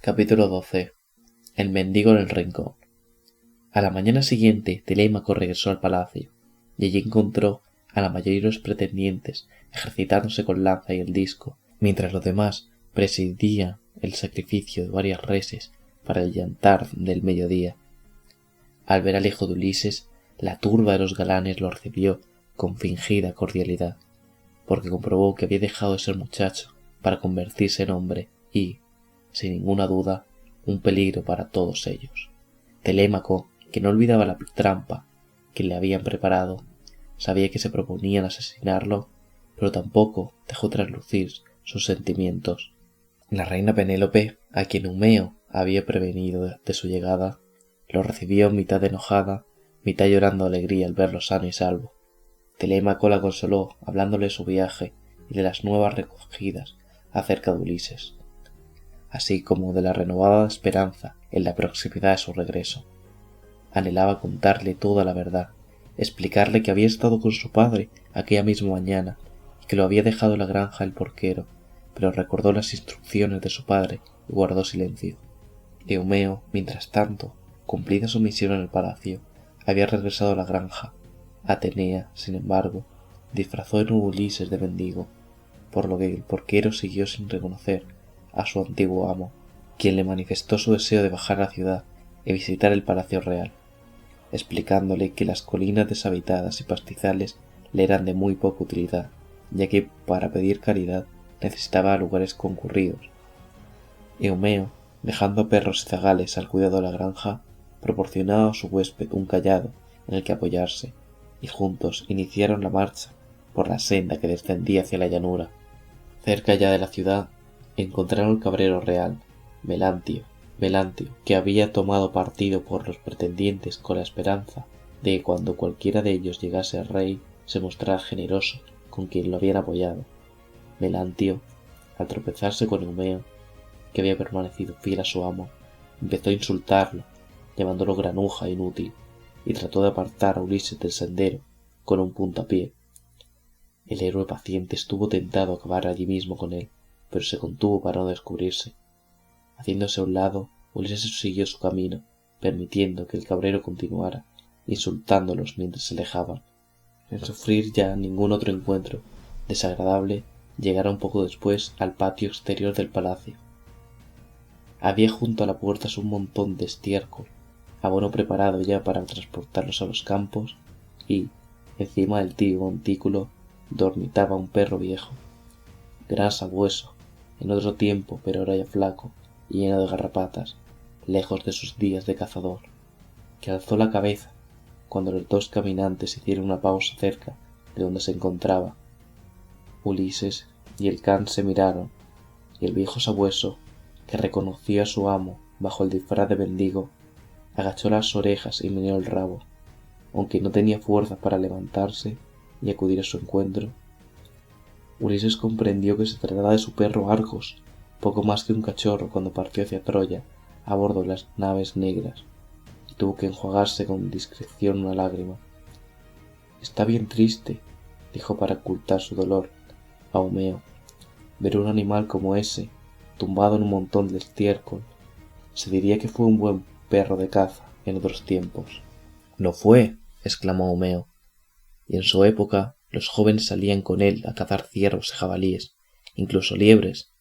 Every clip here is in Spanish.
Capítulo 12. El mendigo en el rincón. A la mañana siguiente, Telémaco regresó al palacio, y allí encontró a la mayoría de los pretendientes ejercitándose con lanza y el disco, mientras los demás presidían el sacrificio de varias reses para el yantar del mediodía. Al ver al hijo de Ulises, la turba de los galanes lo recibió con fingida cordialidad, porque comprobó que había dejado de ser muchacho para convertirse en hombre y, sin ninguna duda, un peligro para todos ellos. Telémaco, que no olvidaba la trampa que le habían preparado, sabía que se proponían asesinarlo, pero tampoco dejó traslucir sus sentimientos. La reina Penélope, a quien Eumeo había prevenido de su llegada, lo recibió mitad enojada, mitad llorando de alegría al verlo sano y salvo. Telémaco la consoló hablándole de su viaje y de las nuevas recogidas acerca de Ulises, así como de la renovada esperanza en la proximidad de su regreso. Anhelaba contarle toda la verdad, explicarle que había estado con su padre aquella misma mañana y que lo había dejado en la granja del porquero, pero recordó las instrucciones de su padre y guardó silencio. Eumeo, mientras tanto, cumplida su misión en el palacio, había regresado a la granja. Atenea, sin embargo, disfrazó de nuevo Ulises de mendigo, por lo que el porquero siguió sin reconocer a su antiguo amo, quien le manifestó su deseo de bajar a la ciudad y visitar el palacio real, explicándole que las colinas deshabitadas y pastizales le eran de muy poca utilidad, ya que para pedir caridad necesitaba lugares concurridos. Eumeo, dejando a perros y zagales al cuidado de la granja, proporcionaba a su huésped un cayado en el que apoyarse, y juntos iniciaron la marcha por la senda que descendía hacia la llanura. Cerca ya de la ciudad encontraron el cabrero real, Melantio, que había tomado partido por los pretendientes con la esperanza de que cuando cualquiera de ellos llegase al rey se mostrara generoso con quien lo habían apoyado. Melantio, al tropezarse con Eumeo, que había permanecido fiel a su amo, empezó a insultarlo, llamándolo granuja e inútil, y trató de apartar a Ulises del sendero con un puntapié. El héroe paciente estuvo tentado a acabar allí mismo con él, pero se contuvo para no descubrirse. Haciéndose a un lado, Ulises siguió su camino, permitiendo que el cabrero continuara, insultándolos mientras se alejaban. Sin sufrir ya ningún otro encuentro desagradable, llegaron poco después al patio exterior del palacio. Había junto a la puerta un montón de estiércol, abono preparado ya para transportarlos a los campos, y, encima del tibio montículo, dormitaba un perro viejo, gran sabueso, en otro tiempo pero ahora ya flaco y lleno de garrapatas, lejos de sus días de cazador, que alzó la cabeza cuando los dos caminantes hicieron una pausa cerca de donde se encontraba. Ulises y el can se miraron, y el viejo sabueso, que reconoció a su amo bajo el disfraz de mendigo, agachó las orejas y meneó el rabo, aunque no tenía fuerzas para levantarse y acudir a su encuentro. Ulises comprendió que se trataba de su perro Argos, poco más que un cachorro cuando partió hacia Troya a bordo de las naves negras, y tuvo que enjuagarse con discreción una lágrima. «Está bien triste», dijo para ocultar su dolor a Eumeo, «ver un animal como ese, tumbado en un montón de estiércol. Se diría que fue un buen perro de caza en otros tiempos». «Lo fue», exclamó Eumeo, «y en su época los jóvenes salían con él a cazar ciervos y jabalíes, incluso liebres,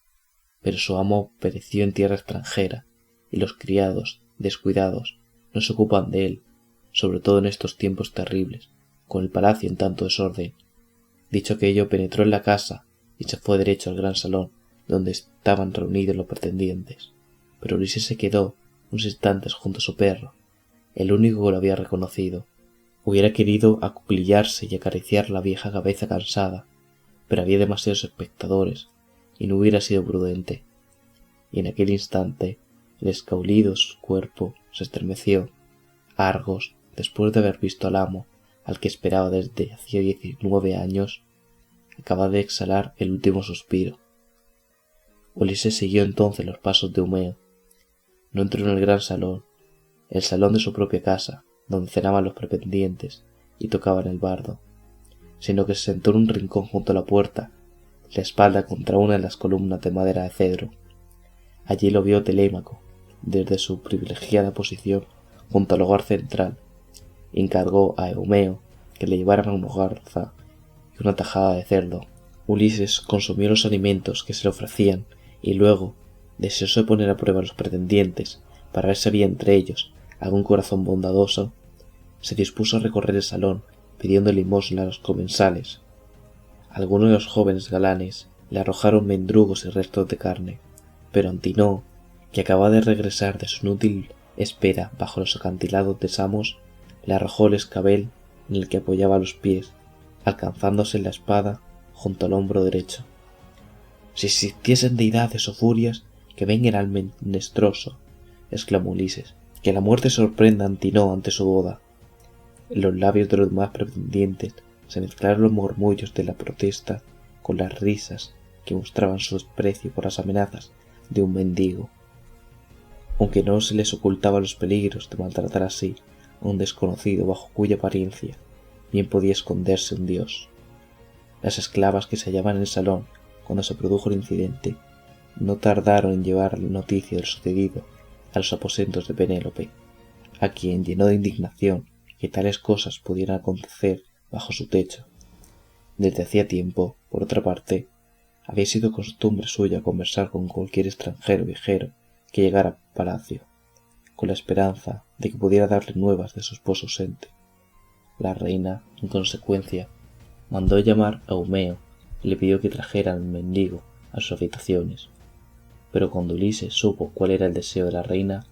pero su amo pereció en tierra extranjera, y los criados, descuidados, no se ocupan de él, sobre todo en estos tiempos terribles, con el palacio en tanto desorden». Dicho aquello, penetró en la casa y se fue derecho al gran salón donde estaban reunidos los pretendientes. Pero Ulises se quedó unos instantes junto a su perro, el único que lo había reconocido. Hubiera querido acuclillarse y acariciar la vieja cabeza cansada, pero había demasiados espectadores y no hubiera sido prudente. Y en aquel instante el escaulido de su cuerpo se estremeció. Argos, después de haber visto al amo, al que esperaba desde hacía 19 años, acababa de exhalar el último suspiro. Ulises siguió entonces los pasos de Eumeo. No entró en el gran salón, el salón de su propia casa, donde cenaban los pretendientes y tocaban el bardo, sino que se sentó en un rincón junto a la puerta, la espalda contra una de las columnas de madera de cedro. Allí lo vio Telémaco, desde su privilegiada posición junto al hogar central, y encargó a Eumeo que le llevaran una garza y una tajada de cerdo. Ulises consumió los alimentos que se le ofrecían y luego, deseoso de poner a prueba a los pretendientes para ver si había entre ellos algún corazón bondadoso, se dispuso a recorrer el salón pidiendo limosna a los comensales. Algunos de los jóvenes galanes le arrojaron mendrugos y restos de carne, pero Antinoo, que acababa de regresar de su inútil espera bajo los acantilados de Samos, le arrojó el escabel en el que apoyaba los pies, alcanzándose la espada junto al hombro derecho. «Si existiesen deidades o furias, que vengan al menesteroso», exclamó Ulises, «que la muerte sorprenda a Antinoo ante su boda». En los labios de los demás pretendientes se mezclaron los murmullos de la protesta con las risas que mostraban su desprecio por las amenazas de un mendigo. Aunque no se les ocultaba los peligros de maltratar así a un desconocido bajo cuya apariencia bien podía esconderse un dios. Las esclavas que se hallaban en el salón cuando se produjo el incidente no tardaron en llevar la noticia del sucedido a los aposentos de Penélope, a quien llenó de indignación que tales cosas pudieran acontecer bajo su techo. Desde hacía tiempo, por otra parte, había sido costumbre suya conversar con cualquier extranjero viajero que llegara al palacio, con la esperanza de que pudiera darle nuevas de su esposo ausente. La reina, en consecuencia, mandó llamar a Eumeo y le pidió que trajera al mendigo a sus habitaciones, pero cuando Ulises supo cuál era el deseo de la reina,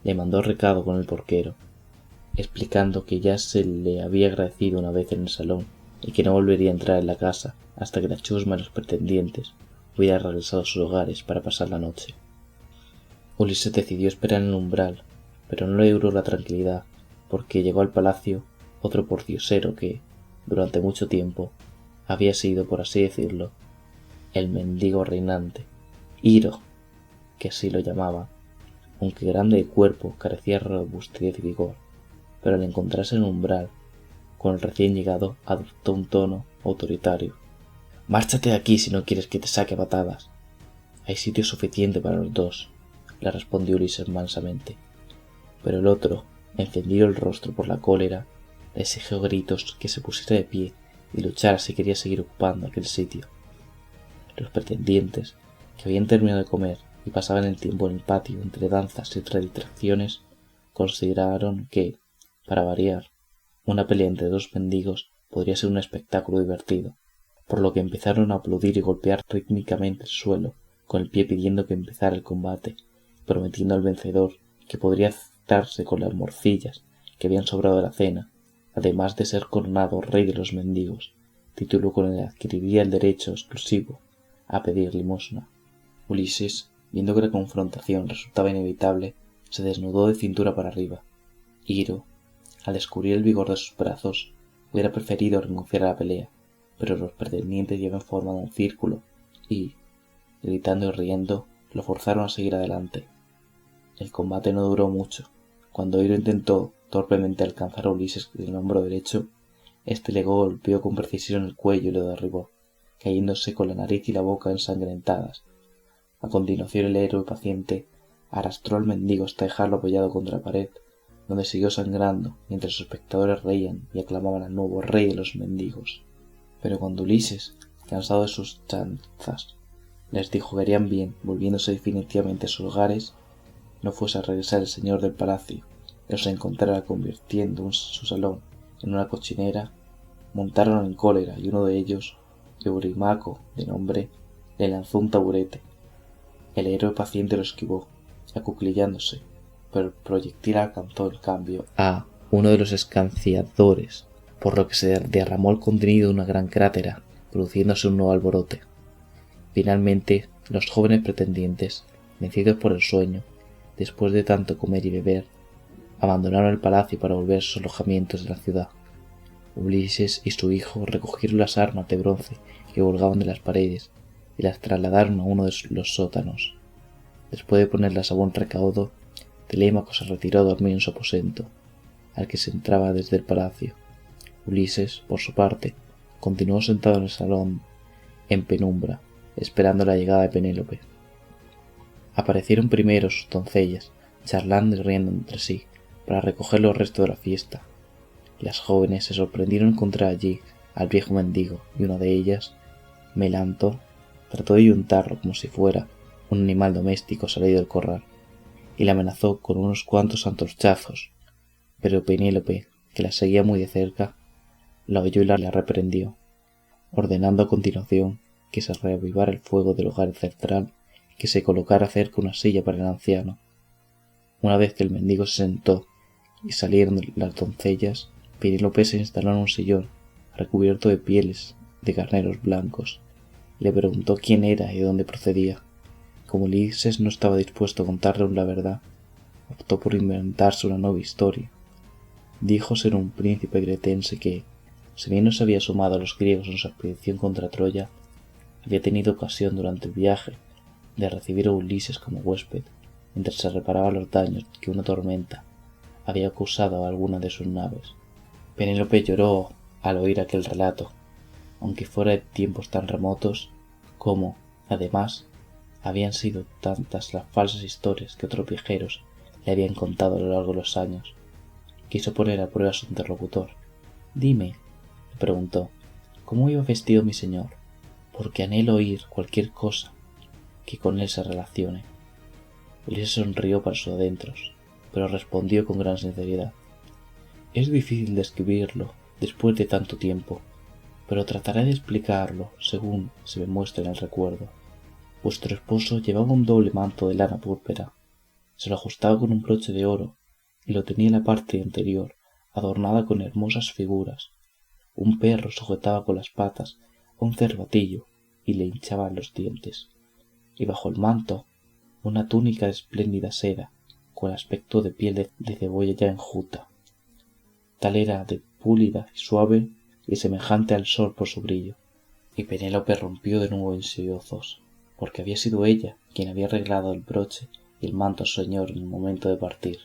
le mandó recado con el porquero, explicando que ya se le había agradecido una vez en el salón y que no volvería a entrar en la casa hasta que la chusma de los pretendientes hubiera regresado a sus hogares para pasar la noche. Ulises decidió esperar en el umbral, pero no le duró la tranquilidad, porque llegó al palacio otro pordiosero que, durante mucho tiempo, había sido, por así decirlo, el mendigo reinante, Iro, que así lo llamaba, aunque grande de cuerpo carecía de robustez y vigor, pero al encontrarse en el umbral con el recién llegado adoptó un tono autoritario. «Márchate de aquí si no quieres que te saque a patadas». «Hay sitio suficiente para los dos», le respondió Ulises mansamente, pero el otro, encendido el rostro por la cólera, le exigió a gritos que se pusiera de pie y luchara si quería seguir ocupando aquel sitio. Los pretendientes, que habían terminado de comer y pasaban el tiempo en el patio entre danzas y otras distracciones, consideraron que, para variar, una pelea entre dos mendigos podría ser un espectáculo divertido, por lo que empezaron a aplaudir y golpear rítmicamente el suelo con el pie pidiendo que empezara el combate, prometiendo al vencedor que podría aceptarse con las morcillas que habían sobrado de la cena, además de ser coronado rey de los mendigos, título con el que adquiriría el derecho exclusivo a pedir limosna. Ulises, viendo que la confrontación resultaba inevitable, se desnudó de cintura para arriba. Iro, al descubrir el vigor de sus brazos, hubiera preferido renunciar a la pelea, pero los pretendientes ya habían formado un círculo y, gritando y riendo, lo forzaron a seguir adelante. El combate no duró mucho. Cuando Iro intentó torpemente alcanzar a Ulises en el hombro derecho, este le golpeó con precisión el cuello y lo derribó, cayéndose con la nariz y la boca ensangrentadas. A continuación el héroe paciente arrastró al mendigo hasta dejarlo apoyado contra la pared, donde siguió sangrando mientras los espectadores reían y aclamaban al nuevo rey de los mendigos. Pero cuando Ulises, cansado de sus chanzas, les dijo que harían bien volviéndose definitivamente a sus hogares, no fuese a regresar el señor del palacio y los encontrara convirtiendo su salón en una cochinera, montaron en cólera y uno de ellos, Eurímaco de nombre, le lanzó un taburete. El héroe paciente lo esquivó, acuclillándose, pero el proyectil alcanzó el cambio a uno de los escanciadores, por lo que se derramó el contenido de una gran crátera, produciéndose un nuevo alborote. Finalmente, los jóvenes pretendientes, vencidos por el sueño, después de tanto comer y beber, abandonaron el palacio para volver a sus alojamientos de la ciudad. Ulises y su hijo recogieron las armas de bronce que colgaban de las paredes y las trasladaron a uno de los sótanos. Después de ponerlas a buen recaudo, Telémaco se retiró a dormir en su aposento, al que se entraba desde el palacio. Ulises, por su parte, continuó sentado en el salón en penumbra, esperando la llegada de Penélope. Aparecieron primero sus doncellas, charlando y riendo entre sí, para recoger los restos de la fiesta. Las jóvenes se sorprendieron encontrar allí al viejo mendigo, y una de ellas, Melanto, trató de ayuntarlo como si fuera un animal doméstico salido del corral, y la amenazó con unos cuantos antorchazos, pero Penélope, que la seguía muy de cerca, la oyó y la reprendió, ordenando a continuación que se reavivara el fuego del hogar central, que se colocara cerca una silla para el anciano. Una vez que el mendigo se sentó y salieron las doncellas, Penélope se instaló en un sillón recubierto de pieles de carneros blancos. Le preguntó quién era y de dónde procedía. Como Ulises no estaba dispuesto a contarle la verdad, optó por inventarse una nueva historia. Dijo ser un príncipe cretense que, si bien no se había sumado a los griegos en su expedición contra Troya, había tenido ocasión durante el viaje de recibir a Ulises como huésped, mientras se reparaba los daños que una tormenta había causado a alguna de sus naves. Penélope lloró al oír aquel relato, aunque fuera de tiempos tan remotos como, además, habían sido tantas las falsas historias que otros viajeros le habían contado a lo largo de los años. Quiso poner a prueba a su interlocutor. «Dime», le preguntó, «¿cómo iba vestido mi señor? Porque anhelo oír cualquier cosa que con él se relacione». Ulises sonrió para sus adentros, pero respondió con gran sinceridad. «Es difícil describirlo después de tanto tiempo, pero trataré de explicarlo según se me muestre en el recuerdo. Vuestro esposo llevaba un doble manto de lana púrpura, se lo ajustaba con un broche de oro y lo tenía en la parte anterior adornada con hermosas figuras. Un perro sujetaba con las patas a un cervatillo y le hinchaba los dientes, y bajo el manto una túnica de espléndida seda con aspecto de piel de cebolla ya enjuta. Tal era de púlida y suave y semejante al sol por su brillo. Y Penélope rompió de nuevo en sollozos, porque había sido ella quien había arreglado el broche y el manto a su señor en el momento de partir.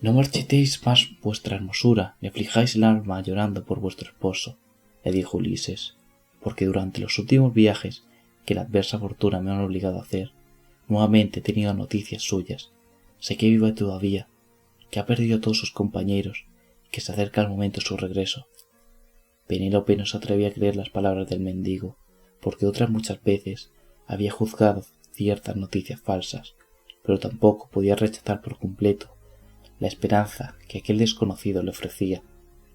«No marchitéis más vuestra hermosura, ni aflijáis el alma llorando por vuestro esposo», le dijo Ulises, «porque durante los últimos viajes que la adversa fortuna me ha obligado a hacer, nuevamente he tenido noticias suyas. Sé que vive todavía, que ha perdido a todos sus compañeros, que se acerca el momento de su regreso». Penélope no se atrevía a creer las palabras del mendigo, porque otras muchas veces había juzgado ciertas noticias falsas, pero tampoco podía rechazar por completo la esperanza que aquel desconocido le ofrecía,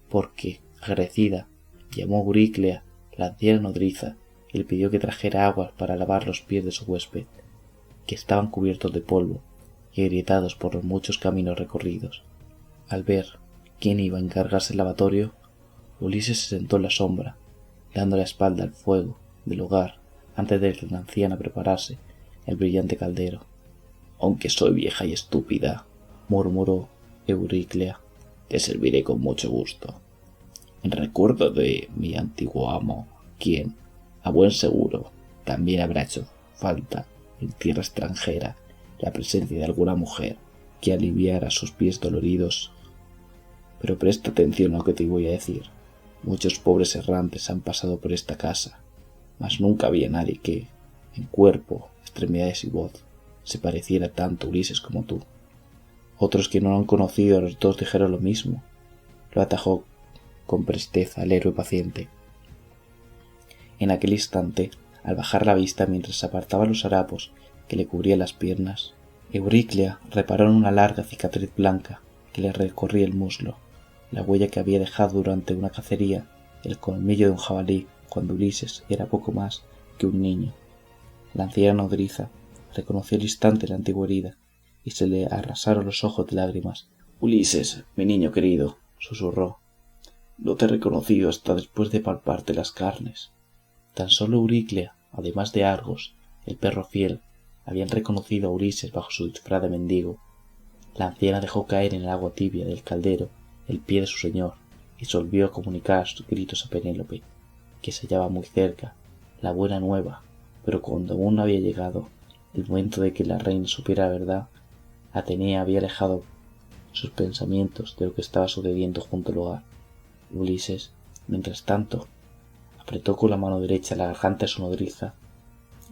porque, agradecida, llamó a Euríclea, la anciana nodriza, y le pidió que trajera aguas para lavar los pies de su huésped, que estaban cubiertos de polvo y agrietados por los muchos caminos recorridos. Al ver quién iba a encargarse el lavatorio, Ulises se sentó en la sombra, dando la espalda al fuego del hogar antes de que la anciana preparase el brillante caldero. «Aunque soy vieja y estúpida», murmuró Euríclea, «te serviré con mucho gusto, en recuerdo de mi antiguo amo, quien, a buen seguro, también habrá hecho falta en tierra extranjera la presencia de alguna mujer que aliviara sus pies doloridos. Pero presta atención a lo que te voy a decir. Muchos pobres errantes han pasado por esta casa, mas nunca había nadie que, en cuerpo, extremidades y voz, se pareciera tanto a Ulises como tú». Otros que no lo han conocido a los dos dijeron lo mismo, lo atajó con presteza el héroe paciente. En aquel instante, al bajar la vista mientras se apartaban los harapos que le cubrían las piernas, Euríclea reparó en una larga cicatriz blanca que le recorría el muslo, la huella que había dejado durante una cacería el colmillo de un jabalí cuando Ulises era poco más que un niño. La anciana nodriza reconoció al instante la antigua herida y se le arrasaron los ojos de lágrimas. «Ulises, mi niño querido», susurró, «no te he reconocido hasta después de palparte las carnes». Tan solo Euríclea, además de Argos, el perro fiel, habían reconocido a Ulises bajo su disfraz de mendigo. La anciana dejó caer en el agua tibia del caldero el pie de su señor y se volvió a comunicar sus gritos a Penélope, que se hallaba muy cerca, la buena nueva, pero cuando aún no había llegado el momento de que la reina supiera la verdad, Atenea había alejado sus pensamientos de lo que estaba sucediendo junto al hogar. Ulises, mientras tanto, apretó con la mano derecha la garganta de su nodriza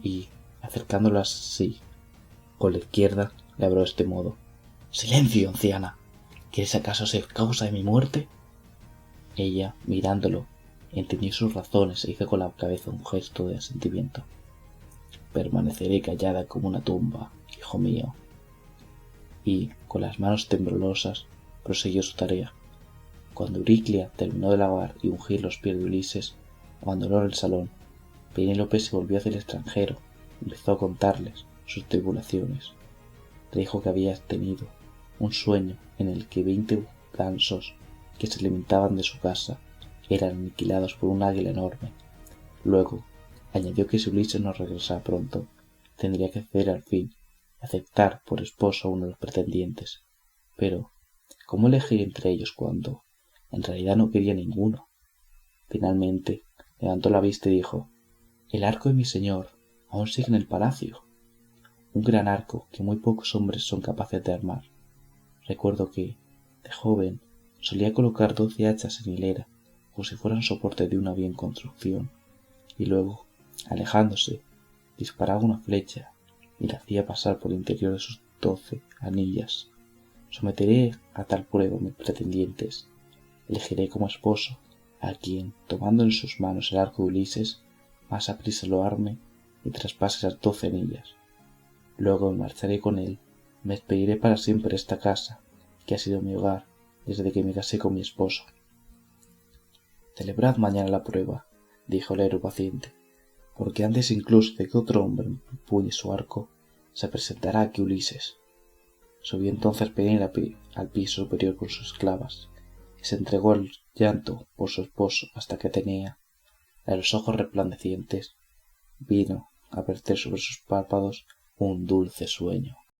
y, acercándola así, Con la izquierda le habló de este modo: «Silencio, anciana. ¿Quieres acaso ser causa de mi muerte?» Ella, mirándolo, entendió sus razones e hizo con la cabeza un gesto de asentimiento. «Permaneceré callada como una tumba, hijo mío». Y, con las manos temblorosas, prosiguió su tarea. Cuando Euriclia terminó de lavar y ungir los pies de Ulises, abandonó el salón. Penélope se volvió hacia el extranjero y empezó a contarles sus tribulaciones. Le dijo que había tenido un sueño en el que 20 gansos que se alimentaban de su casa eran aniquilados por un águila enorme. Luego añadió que si Ulises no regresaba pronto, tendría que ceder al fin y aceptar por esposo a uno de los pretendientes. Pero ¿cómo elegir entre ellos cuando en realidad no quería ninguno? Finalmente levantó la vista y dijo: «El arco de mi señor aún sigue en el palacio, un gran arco que muy pocos hombres son capaces de armar. Recuerdo que, de joven, solía colocar 12 hachas en hilera, como si fueran soporte de una bien construcción, y luego, alejándose, disparaba una flecha y la hacía pasar por el interior de sus 12 anillas. Someteré a tal prueba a mis pretendientes. Elegiré como esposo a quien, tomando en sus manos el arco de Ulises, más aprisa lo arme y traspase esas 12 anillas. Luego me marcharé con él y me despediré para siempre de esta casa, que ha sido mi hogar desde que me casé con mi esposo». «Celebrad mañana la prueba», dijo el héroe paciente, «porque antes incluso de que otro hombre empuñe su arco, se presentará aquí Ulises». Subió entonces Penélope al piso superior con sus esclavas, y se entregó al llanto por su esposo hasta que Atenea, de los ojos resplandecientes, vino a verter sobre sus párpados un dulce sueño.